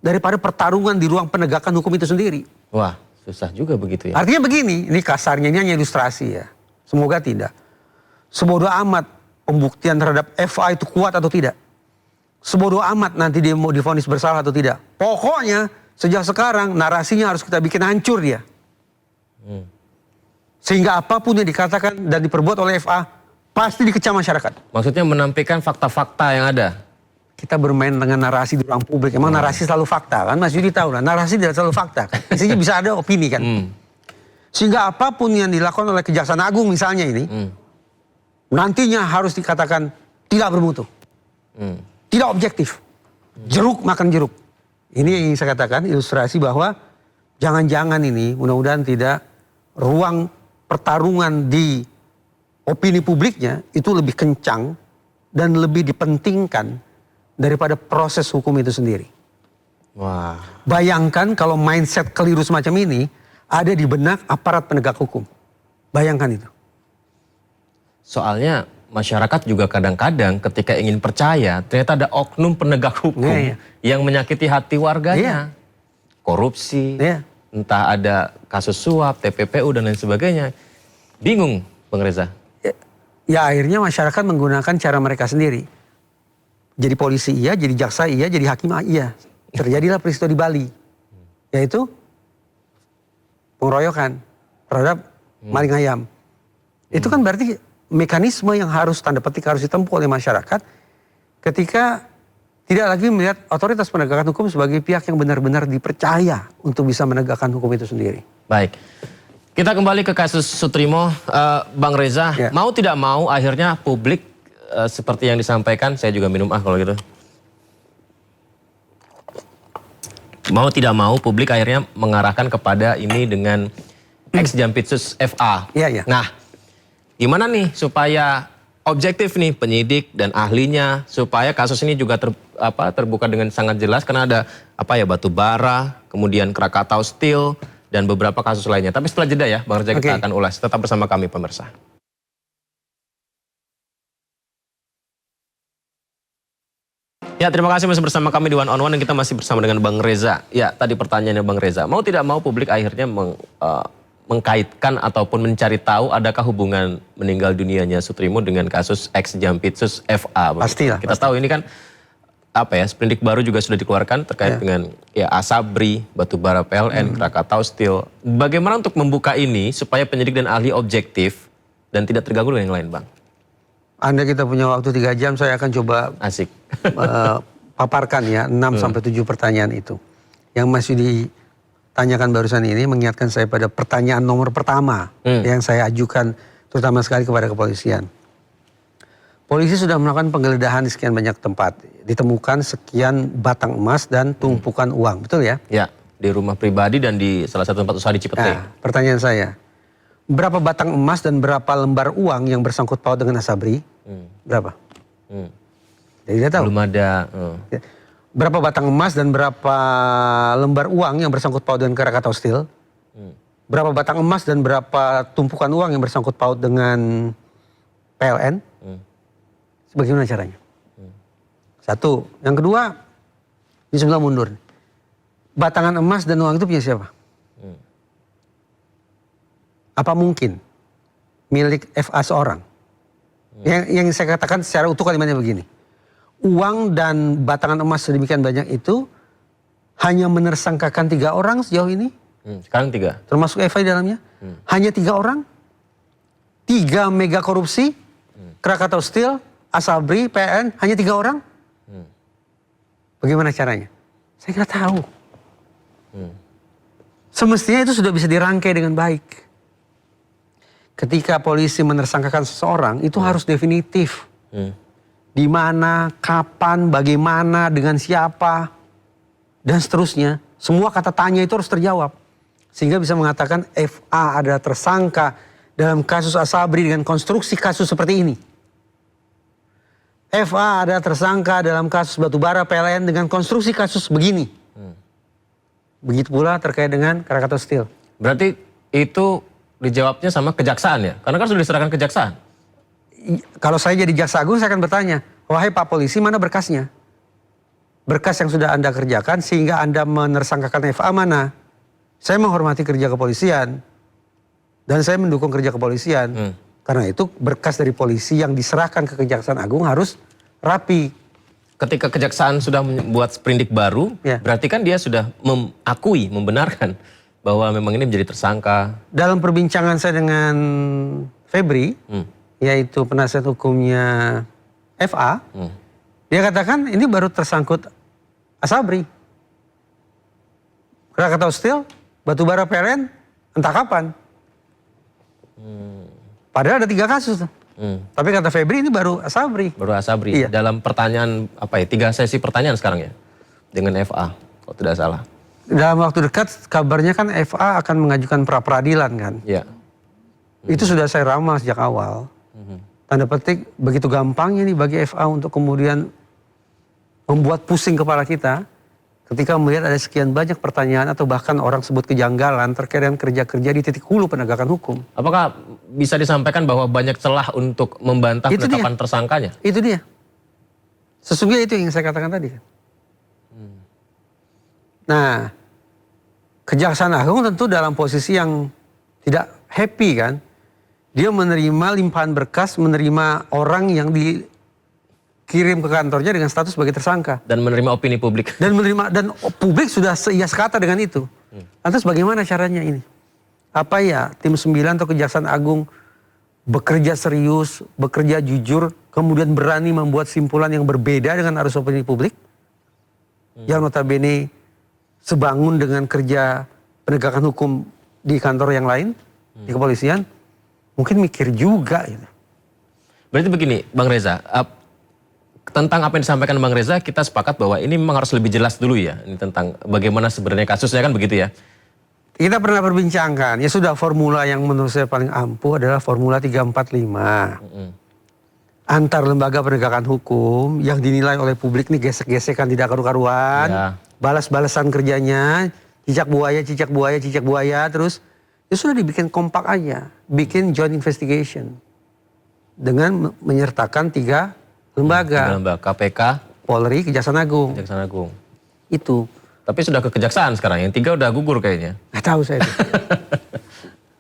daripada pertarungan di ruang penegakan hukum itu sendiri. Wah, susah juga begitu ya. Artinya begini, ini kasarnya, ini hanya ilustrasi ya. Semoga tidak. Sebodoh amat pembuktian terhadap FA itu kuat atau tidak. Sebodoh amat nanti dia mau divonis bersalah atau tidak. Pokoknya sejak sekarang narasinya harus kita bikin hancur dia. Sehingga apapun yang dikatakan dan diperbuat oleh FA pasti dikecam masyarakat. Maksudnya menampilkan fakta-fakta yang ada. Kita bermain dengan narasi di ruang publik. Emang narasi selalu fakta kan? Mas Yudi tahu lah, narasi tidak selalu fakta. Isinya bisa ada opini kan. Sehingga apapun yang dilakukan oleh Kejaksaan Agung misalnya ini, nantinya harus dikatakan tidak bermutu. Tidak objektif. Jeruk makan jeruk. Ini yang ingin saya katakan, ilustrasi bahwa jangan-jangan ini mudah-mudahan tidak ruang pertarungan di opini publiknya itu lebih kencang dan lebih dipentingkan daripada proses hukum itu sendiri. Wah. Bayangkan kalau mindset keliru semacam ini ada di benak aparat penegak hukum. Bayangkan itu. Soalnya masyarakat juga kadang-kadang ketika ingin percaya ternyata ada oknum penegak hukum yang menyakiti hati warganya. Korupsi, entah ada kasus suap, TPPU dan lain sebagainya. Bingung Bang Reza. Ya akhirnya masyarakat menggunakan cara mereka sendiri. Jadi polisi iya, jadi jaksa iya, jadi hakim iya. Terjadilah peristiwa di Bali. Yaitu pengeroyokan terhadap maling ayam. Itu kan berarti mekanisme yang harus tanda petik harus ditempuh oleh masyarakat ketika tidak lagi melihat otoritas penegakan hukum sebagai pihak yang benar-benar dipercaya untuk bisa menegakkan hukum itu sendiri. Baik. Kita kembali ke kasus Sutrimo, Bang Reza. Mau tidak mau akhirnya publik seperti yang disampaikan, saya juga minum kalau gitu. Mau tidak mau publik akhirnya mengarahkan kepada ini dengan ex Jampitsus FA. Nah, gimana nih supaya objektif nih penyidik dan ahlinya supaya kasus ini juga terbuka dengan sangat jelas karena ada batu bara, kemudian Krakatau Steel dan beberapa kasus lainnya. Tapi setelah jeda ya, Bang Reza kita akan ulas. Tetap bersama kami pemirsa. Ya, terima kasih masih bersama kami di One on One dan kita masih bersama dengan Bang Reza. Ya, tadi pertanyaannya Bang Reza. Mau tidak mau publik akhirnya mengkaitkan ataupun mencari tahu adakah hubungan meninggal dunianya Sutrimo dengan kasus ex Jampitsus FA. Pastilah. Kita tahu ini kan sprindik baru juga sudah dikeluarkan terkait dengan Asabri, batubara PLN, Krakatau Steel. Bagaimana untuk membuka ini supaya penyidik dan ahli objektif dan tidak terganggu dengan yang lain, Bang? Anda kita punya waktu 3 jam, saya akan coba asik paparkan ya 6 sampai 7 pertanyaan itu. Yang masih ditanyakan barusan ini mengingatkan saya pada pertanyaan nomor pertama yang saya ajukan terutama sekali kepada kepolisian. Polisi sudah melakukan penggeledahan di sekian banyak tempat. Ditemukan sekian batang emas dan tumpukan uang, betul ya? Ya, di rumah pribadi dan di salah satu tempat usaha di Cipete. Nah, pertanyaan saya, berapa batang emas dan berapa lembar uang yang bersangkut paut dengan Asabri? Berapa? Jadi tidak tahu. Belum ada. Berapa batang emas dan berapa lembar uang yang bersangkut paut dengan Krakatau Steel? Berapa batang emas dan berapa tumpukan uang yang bersangkut paut dengan PLN? Bagaimana caranya? Satu. Yang kedua, ini sebelah mundur. Batangan emas dan uang itu punya siapa? Apa mungkin milik FA seorang? Yang saya katakan secara utuh kalimatnya begini. Uang dan batangan emas sedemikian banyak itu hanya menersangkakan 3 orang sejauh ini. Sekarang 3. Termasuk FA di dalamnya. Hanya 3 orang. 3 mega korupsi. Krakatau Steel, Asabri, PLN, hanya 3 orang. Bagaimana caranya? Saya nggak tahu. Semestinya itu sudah bisa dirangkai dengan baik. Ketika polisi menersangkakan seseorang, itu harus definitif. Di mana, kapan, bagaimana, dengan siapa, dan seterusnya. Semua kata tanya itu harus terjawab. Sehingga bisa mengatakan FA adalah tersangka dalam kasus Asabri dengan konstruksi kasus seperti ini. FA adalah tersangka dalam kasus batubara PLN dengan konstruksi kasus begini. Begitu pula terkait dengan Krakatau Steel. Berarti itu dijawabnya sama kejaksaan ya? Karena kan sudah diserahkan kejaksaan. Kalau saya jadi jaksa agung saya akan bertanya, wahai Pak Polisi mana berkasnya? Berkas yang sudah Anda kerjakan sehingga Anda menersangkakan FA mana? Saya menghormati kerja kepolisian. Dan saya mendukung kerja kepolisian. Karena itu berkas dari polisi yang diserahkan ke Kejaksaan Agung harus rapi. Ketika kejaksaan sudah membuat sprindik baru, berarti kan dia sudah mengakui, membenarkan bahwa memang ini menjadi tersangka? Dalam perbincangan saya dengan Febri, yaitu penasihat hukumnya FA, dia katakan ini baru tersangkut Asabri. Krakatau Steel, batubara PLN, entah kapan. Padahal ada 3 kasus. Tapi kata Febri ini baru Asabri. Baru Asabri. Iya. Dalam pertanyaan 3 sesi pertanyaan sekarang ya dengan FA, kalau tidak salah. Dalam waktu dekat kabarnya kan FA akan mengajukan pra peradilan kan. Ya. Itu sudah saya ramal sejak awal. Tanda petik begitu gampangnya nih bagi FA untuk kemudian membuat pusing kepala kita ketika melihat ada sekian banyak pertanyaan atau bahkan orang sebut kejanggalan terkait dengan kerja-kerja di titik hulu penegakan hukum. Apakah bisa disampaikan bahwa banyak celah untuk membantah Itu penetapan tersangkanya? Itu dia. Sesungguhnya itu yang saya katakan tadi. Nah, Kejaksaan Agung tentu dalam posisi yang tidak happy kan. Dia menerima limpahan berkas, menerima orang yang dikirim ke kantornya dengan status sebagai tersangka. Dan menerima opini publik. Dan publik sudah seias kata dengan itu. Lantas bagaimana caranya ini? Apa ya tim 9 atau Kejaksaan Agung bekerja serius, bekerja jujur, kemudian berani membuat simpulan yang berbeda dengan arus opini publik? Yang notabene sebangun dengan kerja penegakan hukum di kantor yang lain, di kepolisian, mungkin mikir juga gitu. Berarti begini, Bang Reza, tentang apa yang disampaikan Bang Reza, kita sepakat bahwa ini memang harus lebih jelas dulu ya, ini tentang bagaimana sebenarnya kasusnya kan begitu ya. Kita pernah perbincangkan, ya sudah formula yang menurut saya paling ampuh adalah formula 345. Antar lembaga penegakan hukum yang dinilai oleh publik nih gesek-gesekan tidak karu-karuan, Ya. balas-balasan kerjanya, cicak buaya, terus ya sudah dibikin kompak aja, bikin joint investigation dengan menyertakan 3 lembaga, Lembaga KPK, Polri, Kejaksaan Agung. Kejaksaan Agung. Itu Tapi sudah ke kejaksaan sekarang, yang 3 udah gugur kayaknya. nggak tahu saya.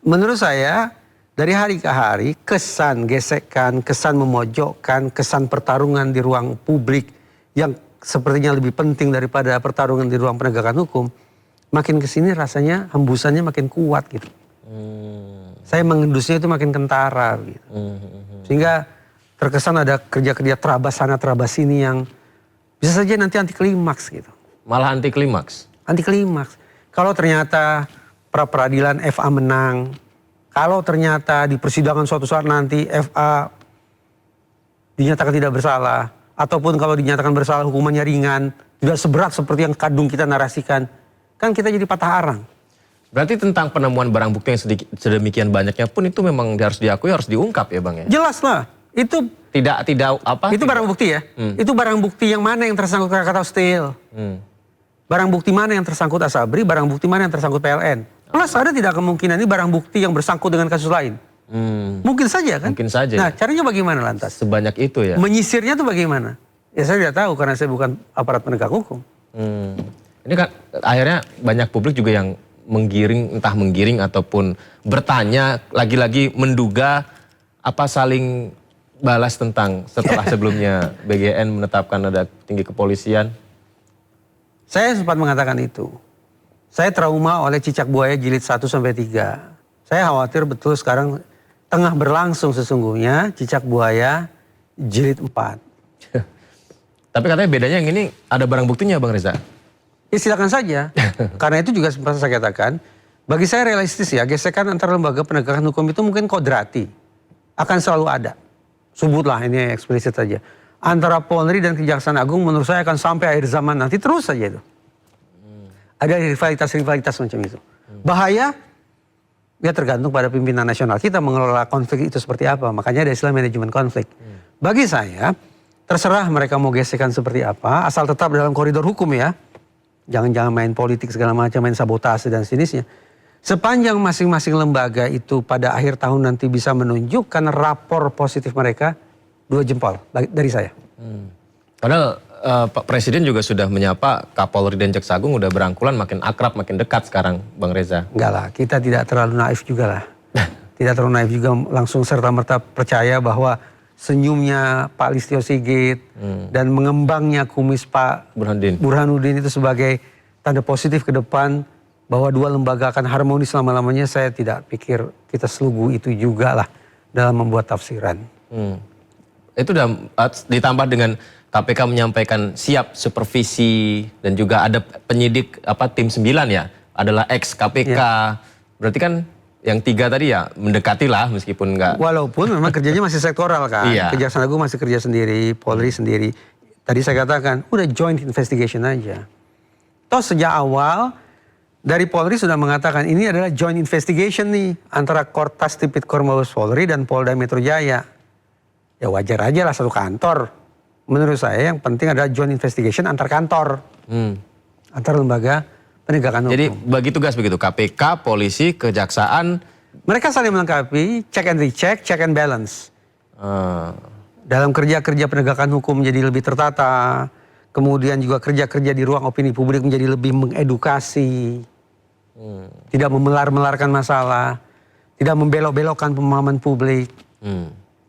Menurut saya dari hari ke hari kesan gesekan, kesan memojokkan, kesan pertarungan di ruang publik yang sepertinya lebih penting daripada pertarungan di ruang penegakan hukum, makin kesini rasanya hembusannya makin kuat gitu. Saya mengendusnya itu makin kentara gitu. Sehingga terkesan ada kerja-kerja terabas sana terabas sini yang bisa saja nanti anti klimaks gitu. Malah anti klimaks. Anti klimaks. Kalau ternyata pra peradilan FA menang, kalau ternyata di persidangan suatu saat nanti FA dinyatakan tidak bersalah, ataupun kalau dinyatakan bersalah hukumannya ringan, tidak seberat seperti yang kadung kita narasikan, kan kita jadi patah arang. Berarti tentang penemuan barang bukti yang sedemikian banyaknya pun itu memang harus diakui, harus diungkap ya Bang ya? Jelas lah, itu Itu barang bukti ya. Itu barang bukti yang mana yang tersangkut Krakatau Steel. Barang bukti mana yang tersangkut Asabri, barang bukti mana yang tersangkut PLN. Plus ada tidak kemungkinan ini barang bukti yang bersangkut dengan kasus lain. Mungkin saja kan? Mungkin saja. Nah caranya bagaimana lantas? Sebanyak itu ya? Menyisirnya tuh bagaimana? Ya saya tidak tahu karena saya bukan aparat penegak hukum. Ini kan akhirnya banyak publik juga yang entah menggiring ataupun bertanya, lagi-lagi menduga apa saling balas tentang setelah sebelumnya BGN menetapkan ada tinggi kepolisian. Saya sempat mengatakan itu. Saya trauma oleh cicak buaya jilid 1-3. Saya khawatir betul sekarang tengah berlangsung sesungguhnya cicak buaya jilid 4. Tapi katanya bedanya yang ini ada barang buktinya Bang Reza. Ya silakan saja. Karena itu juga sempat saya katakan, bagi saya realistis ya, gesekan antar lembaga penegakan hukum itu mungkin kodrati. Akan selalu ada. Sebutlah ini eksplisit saja. Antara Polri dan Kejaksaan Agung menurut saya akan sampai akhir zaman nanti terus saja itu. Ada rivalitas macam itu. Bahaya, ya tergantung pada pimpinan nasional kita mengelola konflik itu seperti apa. Makanya ada istilah manajemen konflik. Bagi saya, terserah mereka mau gesekan seperti apa, asal tetap dalam koridor hukum ya. Jangan main politik segala macam, main sabotase dan sejenisnya. Sepanjang masing-masing lembaga itu pada akhir tahun nanti bisa menunjukkan rapor positif mereka, 2 jempol dari saya. Padahal Pak Presiden juga sudah menyapa Kapolri dan Jaksa Agung udah berangkulan makin akrab, makin dekat sekarang Bang Reza. Enggak lah, kita tidak terlalu naif juga lah. Tidak terlalu naif juga langsung serta-merta percaya bahwa senyumnya Pak Listio Sigit dan mengembangnya kumis Pak Burhanuddin itu sebagai tanda positif ke depan bahwa dua lembaga akan harmonis lama-lamanya, saya tidak pikir kita selugu itu juga lah dalam membuat tafsiran. Itu udah ditambah dengan KPK menyampaikan siap supervisi dan juga ada penyidik tim 9 ya, adalah ex KPK. Berarti kan yang 3 tadi ya mendekati lah meskipun enggak. Walaupun memang kerjanya masih sektoral kan. Iya. Kejaksaan Agung masih kerja sendiri, Polri sendiri. Tadi saya katakan udah joint investigation aja. Toh sejak awal dari Polri sudah mengatakan ini adalah joint investigation nih antara Kortas Tipikor Mabes Polri dan Polda Metro Jaya. Ya wajar aja lah satu kantor. Menurut saya yang penting adalah joint investigation antar kantor. Antar lembaga penegakan hukum. Jadi bagi tugas begitu, KPK, polisi, kejaksaan. Mereka saling melengkapi, check and recheck, check and balance. Dalam kerja-kerja penegakan hukum menjadi lebih tertata. Kemudian juga kerja-kerja di ruang opini publik menjadi lebih mengedukasi. Tidak memelar-melarkan masalah. Tidak membelok-belokkan pemahaman publik.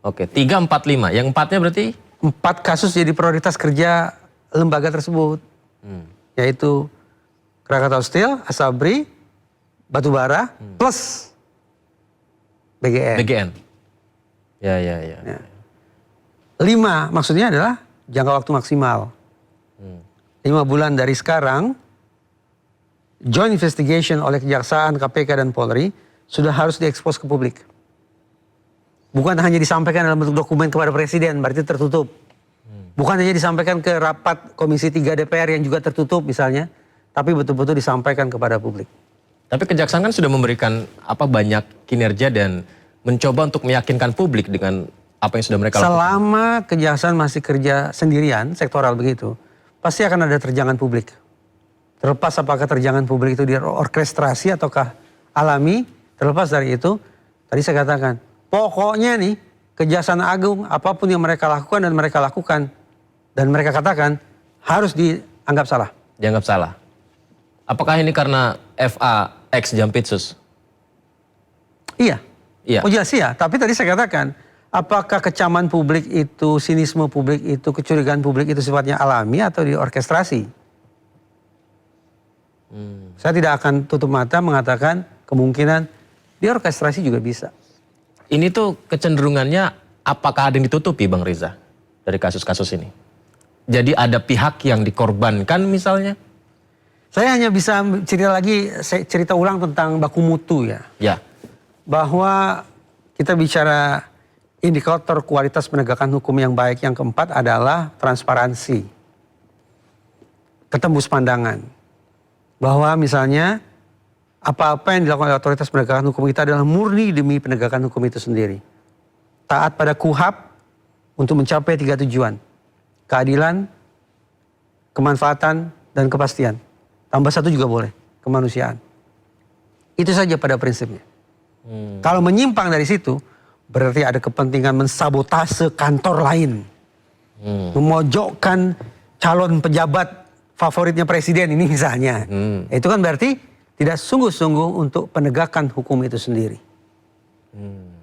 Oke, 3, 4, 5. Yang 4-nya berarti? 4 kasus jadi prioritas kerja lembaga tersebut. Yaitu Krakatau Steel, Asabri, Batubara, plus BGN. BGN. Ya. 5 maksudnya adalah jangka waktu maksimal. 5 bulan dari sekarang, joint investigation oleh Kejaksaan, KPK, dan Polri sudah harus diekspos ke publik. Bukan hanya disampaikan dalam bentuk dokumen kepada Presiden, berarti tertutup. Bukan hanya disampaikan ke rapat Komisi 3 DPR yang juga tertutup misalnya, tapi betul-betul disampaikan kepada publik. Tapi Kejaksaan kan sudah memberikan banyak kinerja dan mencoba untuk meyakinkan publik dengan apa yang sudah mereka lakukan. Selama Kejaksaan masih kerja sendirian, sektoral begitu, pasti akan ada terjangan publik. Terlepas apakah terjangan publik itu diorkestrasi ataukah alami, terlepas dari itu, tadi saya katakan, pokoknya nih Kejaksaan Agung apapun yang mereka lakukan dan mereka katakan harus dianggap salah. Dianggap salah. Apakah ini karena FA ex Jampitsus? Iya. Iya. Oh jelas iya, tapi tadi saya katakan apakah kecaman publik itu, sinisme publik itu, kecurigaan publik itu sifatnya alami atau diorkestrasi? Saya tidak akan tutup mata mengatakan kemungkinan diorkestrasi juga bisa. Ini tuh kecenderungannya apakah ada yang ditutupi Bang Riza dari kasus-kasus ini? Jadi ada pihak yang dikorbankan misalnya? Saya hanya bisa cerita ulang tentang baku mutu ya. Ya. Bahwa kita bicara indikator kualitas penegakan hukum yang baik yang keempat adalah transparansi. Ketembus pandangan. Bahwa misalnya apa-apa yang dilakukan oleh otoritas penegakan hukum kita adalah murni demi penegakan hukum itu sendiri. Taat pada KUHAP untuk mencapai 3 tujuan. Keadilan, kemanfaatan, dan kepastian. Tambah 1 juga boleh, kemanusiaan. Itu saja pada prinsipnya. Kalau menyimpang dari situ, berarti ada kepentingan mensabotase kantor lain. Memojokkan calon pejabat favoritnya presiden ini misalnya. Itu kan berarti tidak sungguh-sungguh untuk penegakan hukum itu sendiri.